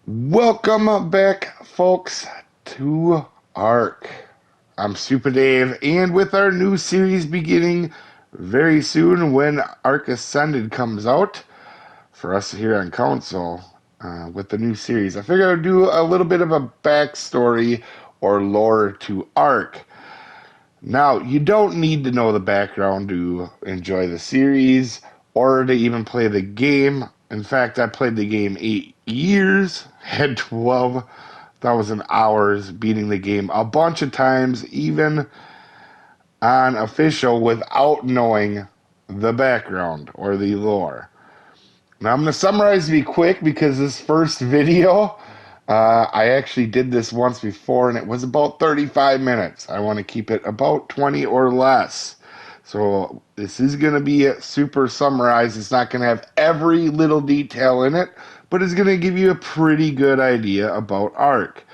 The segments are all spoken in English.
Welcome back, folks, to Ark. I'm Soopa-Dave, and with our new series beginning very soon when Ark Ascended comes out for us here on console with the new series, I figured I'd do a little bit of a backstory or lore to Ark. Now, you don't need to know the background to enjoy the series or to even play the game. In fact, I played the game 8 years, had 12,000 hours beating the game a bunch of times, even on official, without knowing the background or the lore. Now, I'm going to summarize to be quick because this first video, I actually did this once before and it was about 35 minutes. I want to keep it about 20 or less. So this is going to be super summarized. It's not going to have every little detail in it, but it's going to give you a pretty good idea about Ark.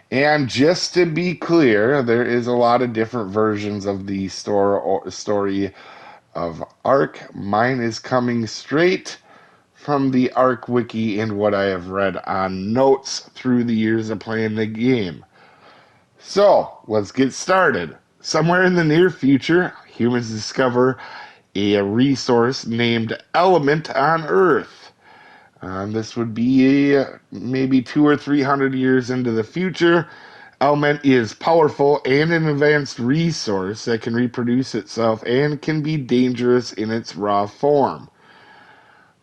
And just to be clear, there is a lot of different versions of the story of Ark. Mine is coming straight from the Ark Wiki and what I have read on notes through the years of playing the game. So, let's get started. Somewhere in the near future, humans discover a resource named element on Earth. This would be maybe 200 or 300 years into the future. Element is powerful and an advanced resource that can reproduce itself and can be dangerous in its raw form.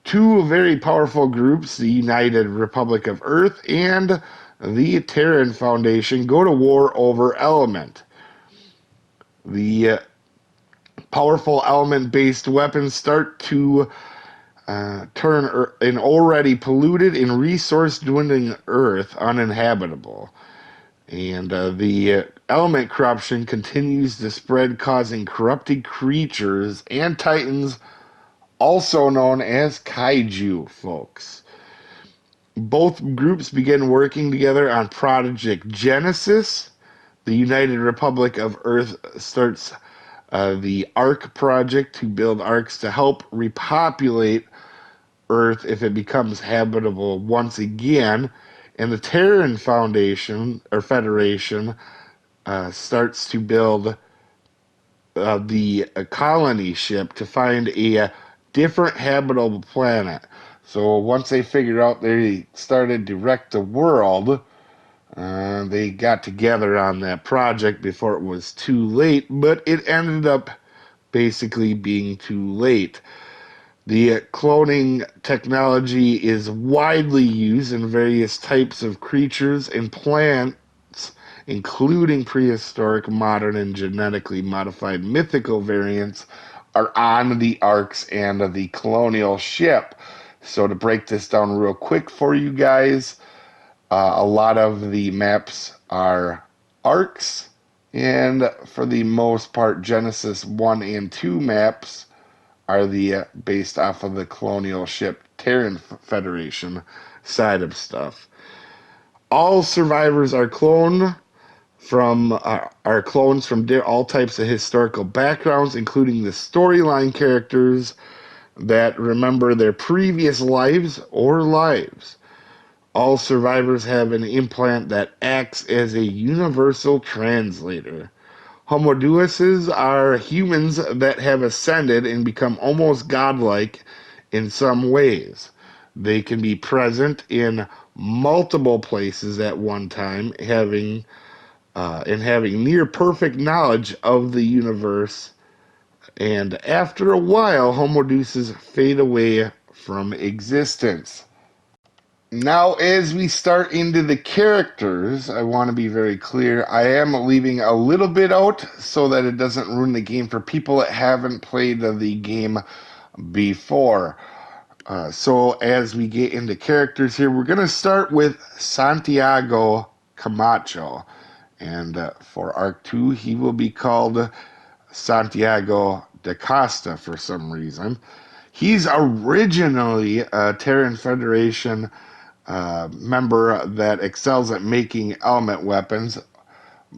Two very powerful groups, the United Republic of Earth and the Terran Foundation, go to war over element. The powerful element-based weapons start to turn an already polluted and resource-dwindling Earth uninhabitable. And the element corruption continues to spread, causing corrupted creatures and titans, also known as kaiju, folks. Both groups begin working together on Project Genesis. The United Republic of Earth starts the Ark project to build arks to help repopulate Earth if it becomes habitable once again. And the Terran Foundation, or Federation, starts to build the colony ship to find a different habitable planet. So once they figured out they started to wreck the world, they got together on that project before it was too late, but it ended up basically being too late. The cloning technology is widely used in various types of creatures and plants, including prehistoric, modern, and genetically modified mythical variants, are on the arks and the colonial ship. So to break this down real quick for you guys, a lot of the maps are arks, and for the most part, Genesis 1 and 2 maps are the based off of the colonial ship Terran Federation side of stuff. All survivors are clones from all types of historical backgrounds, including the storyline characters that remember their previous lives or lives. All survivors have an implant that acts as a universal translator. Homunduses are humans that have ascended and become almost godlike in some ways. They can be present in multiple places at one time, having near perfect knowledge of the universe, and after a while, Homunduses fade away from existence. Now, as we start into the characters, I want to be very clear. I am leaving a little bit out so that it doesn't ruin the game for people that haven't played the game before. So as we get into characters here, we're going to start with Santiago Camacho. And for Arc 2, he will be called Santiago da Costa for some reason. He's originally a Terran Federation member that excels at making element weapons.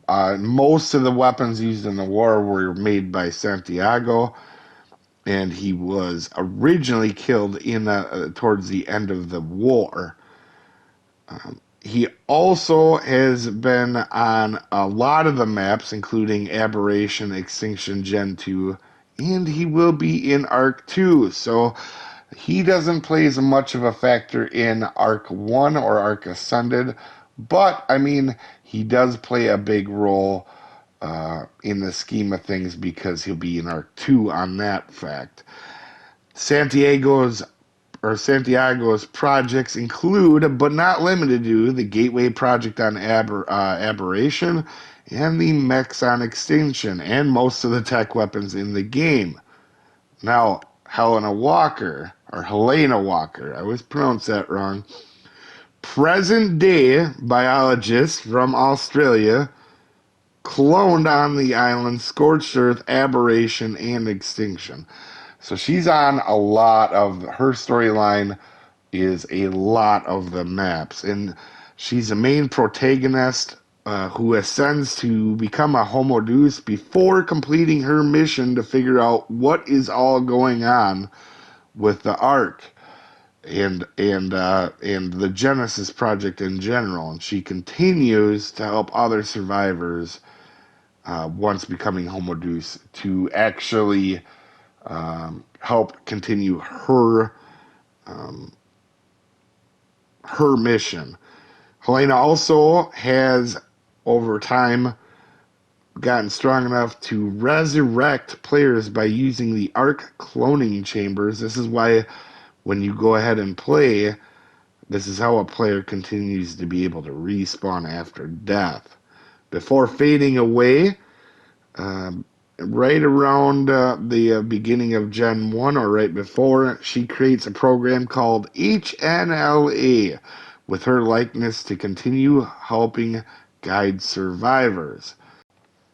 Most of the weapons used in the war were made by Santiago. and he was originally killed in towards the end of the war. He also has been on a lot of the maps, including Aberration, Extinction, Gen 2, and he will be in Arc 2. So he doesn't play as much of a factor in Arc 1 or Arc Ascended, but I mean, he does play a big role in the scheme of things because he'll be in Arc 2 on that fact. Santiago's projects include, but not limited to, the Gateway Project on Aberration and the mechs on Extinction, and most of the tech weapons in the game. Now, Helena Walker, or Helena Walker, I always pronounce that wrong, present day biologist from Australia, cloned on the island, Scorched Earth, Aberration, and Extinction. So she's on a lot of her storyline is a lot of the maps, and she's a main protagonist who ascends to become a Homo Deus before completing her mission to figure out what is all going on with the Ark and the Genesis Project in general. And she continues to help other survivors once becoming Homo Deus to actually help continue her mission. Helena also has, over time, gotten strong enough to resurrect players by using the Ark cloning chambers. This is why when you go ahead and play, this is how a player continues to be able to respawn after death. Before fading away, right around the beginning of Gen 1 or right before, she creates a program called HNLA with her likeness to continue helping guide survivors.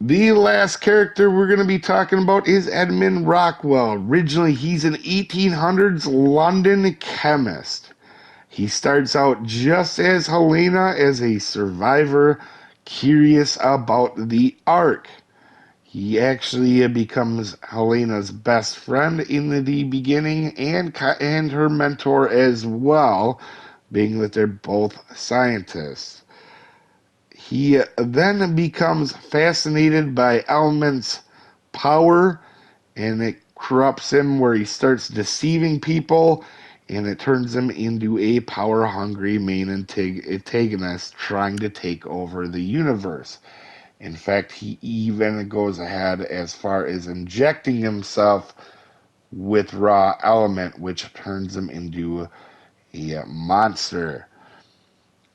The last character we're going to be talking about is Edmund Rockwell. Originally, he's an 1800s London chemist. He starts out just as Helena, as a survivor curious about the Ark. He actually becomes Helena's best friend in the beginning and her mentor as well, being that they're both scientists. He then becomes fascinated by Element's power, and it corrupts him where he starts deceiving people, and it turns him into a power-hungry main antagonist trying to take over the universe. In fact, he even goes ahead as far as injecting himself with raw element, which turns him into a monster.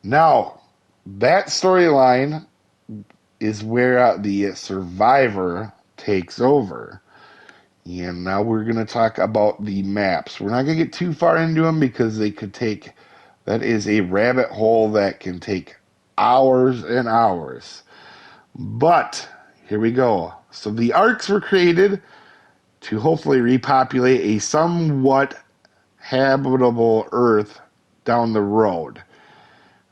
Now, that storyline is where the survivor takes over. And now we're going to talk about the maps. We're not going to get too far into them because that is a rabbit hole that can take hours and hours. But here we go. So the arcs were created to hopefully repopulate a somewhat habitable Earth down the road.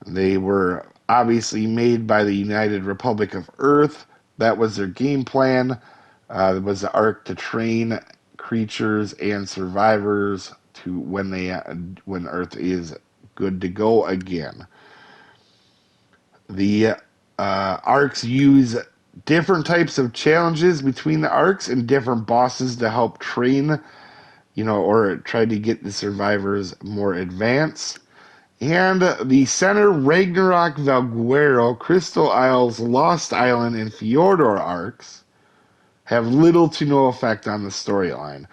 They were obviously made by the United Republic of Earth. That was their game plan. It was the arc to train creatures and survivors to when Earth is good to go again. The arcs use different types of challenges between the arcs and different bosses to help train, or try to get the survivors more advanced. And the Center, Ragnarok, Valguero, Crystal Isles, Lost Island, and Fjordor arcs have little to no effect on the storyline.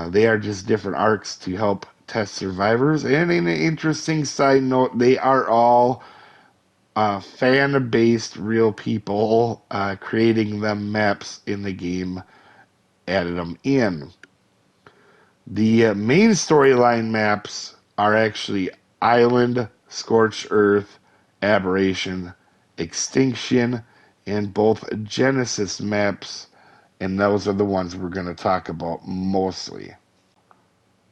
They are just different arcs to help test survivors. And an interesting side note, they are all fan-based real people creating them maps in the game, added them in. The main storyline maps are actually Island, Scorched Earth, Aberration, Extinction, and both Genesis maps, and those are the ones we're going to talk about mostly.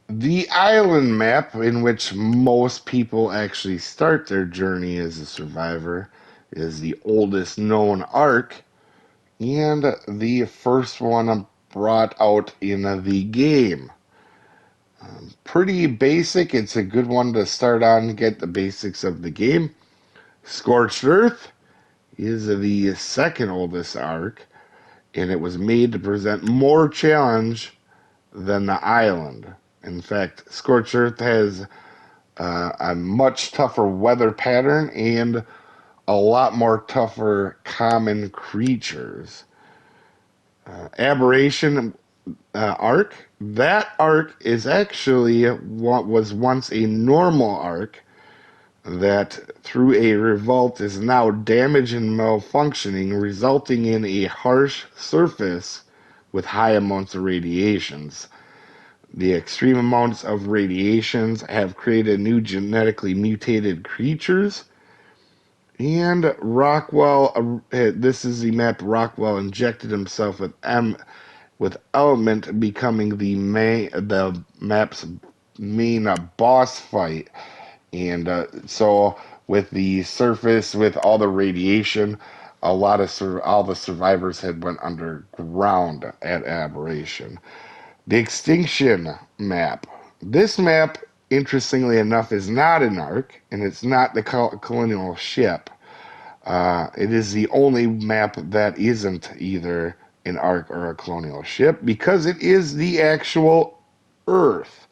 The island map, in which most people actually start their journey as a survivor, is the oldest known arc, and the first one brought out in the game. Pretty basic. It's a good one to start on, get the basics of the game. Scorched Earth is the second oldest arc, and it was made to present more challenge than the island. In fact, Scorched Earth has a much tougher weather pattern and a lot more tougher common creatures. Aberration arc. That arc is actually what was once a normal arc that, through a revolt, is now damaged and malfunctioning, resulting in a harsh surface with high amounts of radiations. The extreme amounts of radiations have created new genetically mutated creatures. And Rockwell, this is the map. Rockwell injected himself with element, becoming the map's main boss fight. And so with the surface, with all the radiation, all the survivors had went underground at Aberration. The Extinction map. This map, interestingly enough, is not an arc, and it's not the colonial ship. It is the only map that isn't either an arc or a colonial ship, because it is the actual Earth.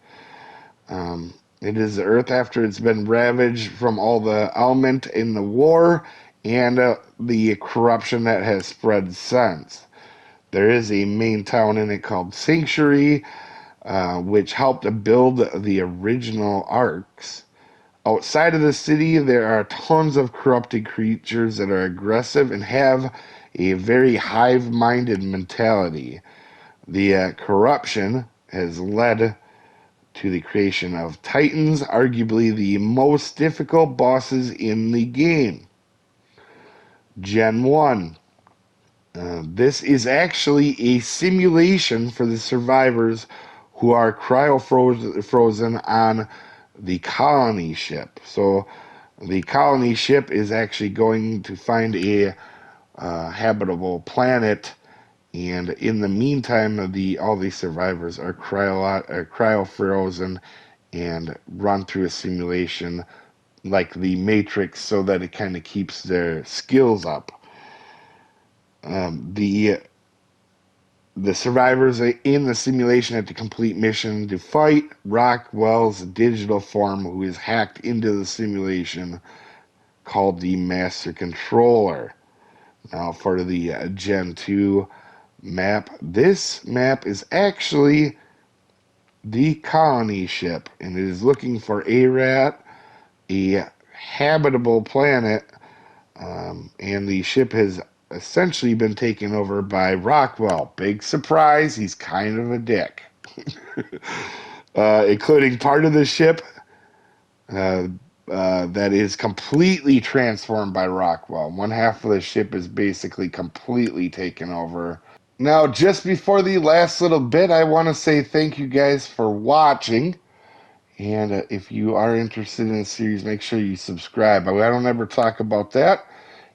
It is the Earth after it's been ravaged from all the element in the war and the corruption that has spread since. There is a main town in it called Sanctuary, which helped to build the original arcs. Outside of the city, there are tons of corrupted creatures that are aggressive and have a very hive-minded mentality. The corruption has led to the creation of Titans, arguably the most difficult bosses in the game. Gen 1. This is actually a simulation for the survivors who are cryo-frozen on the colony ship. So the colony ship is actually going to find a habitable planet, and in the meantime, all these survivors are cryo-frozen and run through a simulation like the Matrix, so that it kind of keeps their skills up. The survivors in the simulation have to complete mission to fight Rockwell's digital form, who is hacked into the simulation, called the Master Controller. Now, for the Gen 2 map, this map is actually the colony ship, and it is looking for ARAT, a habitable planet, and the ship has essentially been taken over by Rockwell. Big surprise, he's kind of a dick. Including part of the ship that is completely transformed by Rockwell. One half of the ship is basically completely taken over. Now, just before the last little bit, I want to say thank you guys for watching. And if you are interested in the series, make sure you subscribe. I don't ever talk about that.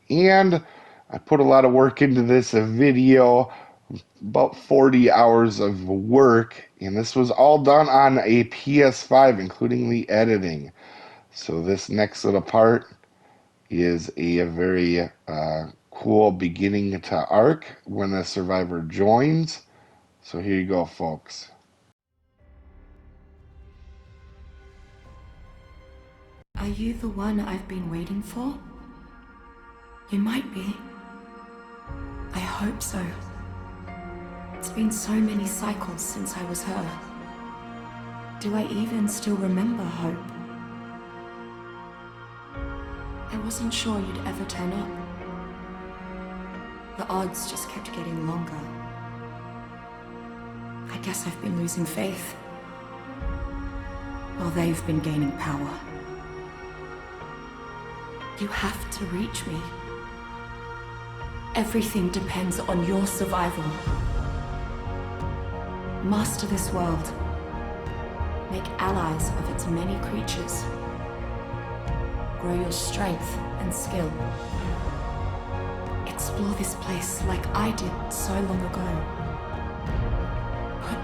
And I put a lot of work into this video, about 40 hours of work, and this was all done on a PS5, including the editing. So this next little part is a very cool beginning to arc when a survivor joins. So here you go, folks. Are you the one I've been waiting for? You might be. I hope so. It's been so many cycles since I was her. Do I even still remember Hope? I wasn't sure you'd ever turn up. The odds just kept getting longer. I guess I've been losing faith, while they've been gaining power. You have to reach me. Everything depends on your survival. Master this world. Make allies of its many creatures. Grow your strength and skill. Explore this place like I did so long ago.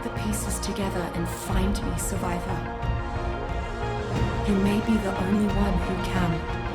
put the pieces together and find me, Survivor. You may be the only one who can.